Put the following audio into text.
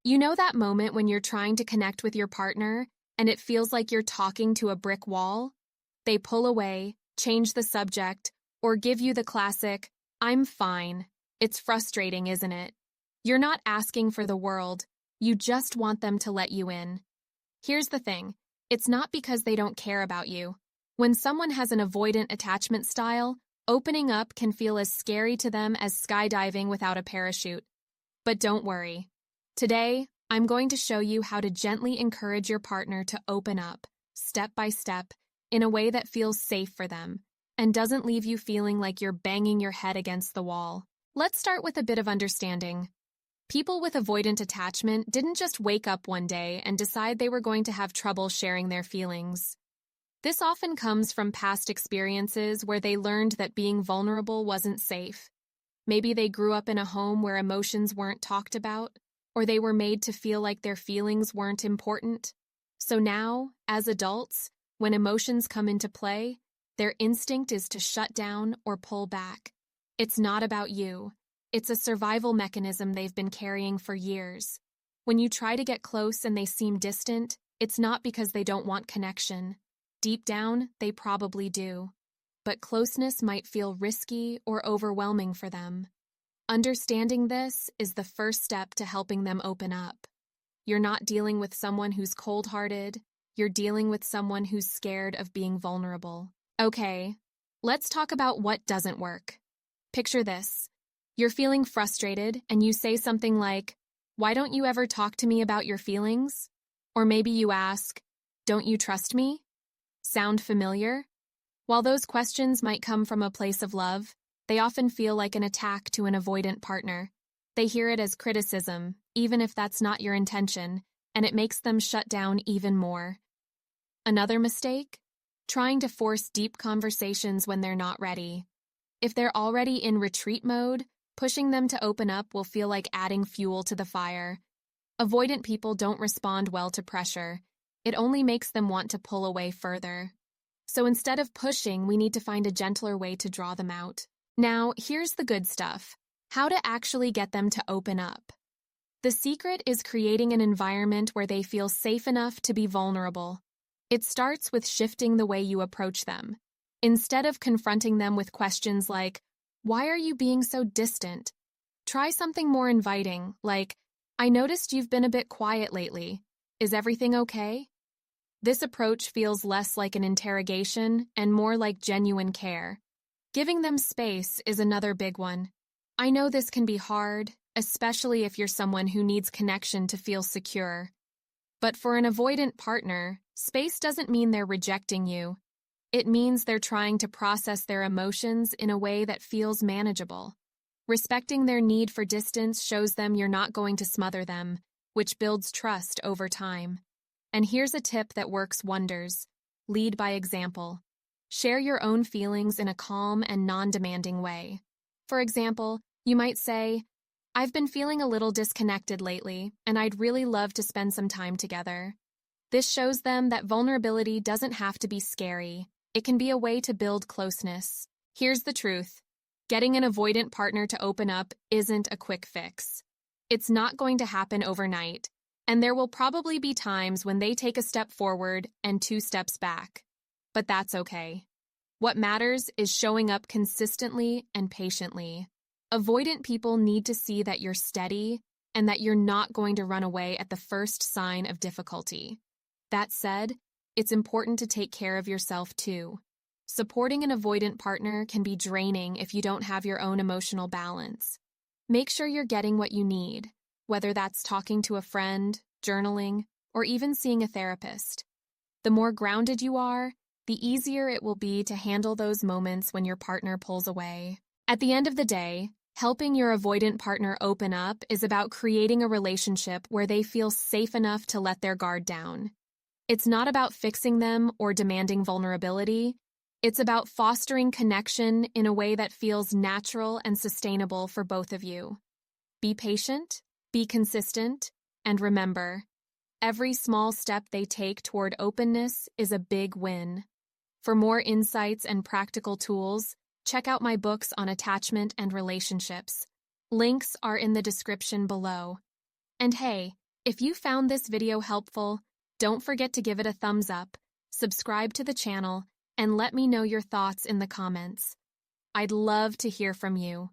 You know that moment when you're trying to connect with your partner and it feels like you're talking to a brick wall? They pull away, change the subject, or give you the classic, "I'm fine." It's frustrating, isn't it? You're not asking for the world, you just want them to let you in. Here's the thing, it's not because they don't care about you. When someone has an avoidant attachment style, opening up can feel as scary to them as skydiving without a parachute. But don't worry. Today, I'm going to show you how to gently encourage your partner to open up, step by step, in a way that feels safe for them, and doesn't leave you feeling like you're banging your head against the wall. Let's start with a bit of understanding. People with avoidant attachment didn't just wake up one day and decide they were going to have trouble sharing their feelings. This often comes from past experiences where they learned that being vulnerable wasn't safe. Maybe they grew up in a home where emotions weren't talked about, or they were made to feel like their feelings weren't important. So now, as adults, when emotions come into play, their instinct is to shut down or pull back. It's not about you. It's a survival mechanism they've been carrying for years. When you try to get close and they seem distant, it's not because they don't want connection. Deep down, they probably do. But closeness might feel risky or overwhelming for them. Understanding this is the first step to helping them open up. You're not dealing with someone who's cold-hearted, you're dealing with someone who's scared of being vulnerable. Okay, let's talk about what doesn't work. Picture this. You're feeling frustrated and you say something like, "Why don't you ever talk to me about your feelings?" Or maybe you ask, "Don't you trust me?" Sound familiar? While those questions might come from a place of love, they often feel like an attack to an avoidant partner. They hear it as criticism, even if that's not your intention, and it makes them shut down even more. Another mistake? Trying to force deep conversations when they're not ready. If they're already in retreat mode, pushing them to open up will feel like adding fuel to the fire. Avoidant people don't respond well to pressure. It only makes them want to pull away further. So instead of pushing, we need to find a gentler way to draw them out. Now, here's the good stuff. How to actually get them to open up. The secret is creating an environment where they feel safe enough to be vulnerable. It starts with shifting the way you approach them. Instead of confronting them with questions like, "Why are you being so distant?" Try something more inviting, like, "I noticed you've been a bit quiet lately. Is everything okay?" This approach feels less like an interrogation and more like genuine care. Giving them space is another big one. I know this can be hard, especially if you're someone who needs connection to feel secure. But for an avoidant partner, space doesn't mean they're rejecting you. It means they're trying to process their emotions in a way that feels manageable. Respecting their need for distance shows them you're not going to smother them, which builds trust over time. And here's a tip that works wonders. Lead by example. Share your own feelings in a calm and non-demanding way. For example, you might say, "I've been feeling a little disconnected lately, and I'd really love to spend some time together." This shows them that vulnerability doesn't have to be scary. It can be a way to build closeness. Here's the truth. Getting an avoidant partner to open up isn't a quick fix. It's not going to happen overnight, and there will probably be times when they take a step forward and 2 steps back. But that's okay. What matters is showing up consistently and patiently. Avoidant people need to see that you're steady and that you're not going to run away at the first sign of difficulty. That said, it's important to take care of yourself too. Supporting an avoidant partner can be draining if you don't have your own emotional balance. Make sure you're getting what you need, whether that's talking to a friend, journaling, or even seeing a therapist. The more grounded you are, the easier it will be to handle those moments when your partner pulls away. At the end of the day, helping your avoidant partner open up is about creating a relationship where they feel safe enough to let their guard down. It's not about fixing them or demanding vulnerability. It's about fostering connection in a way that feels natural and sustainable for both of you. Be patient, be consistent, and remember, every small step they take toward openness is a big win. For more insights and practical tools, check out my books on attachment and relationships. Links are in the description below. And hey, If you found this video helpful, don't forget to give it a thumbs up, subscribe to the channel, and let me know your thoughts in the comments. I'd love to hear from you.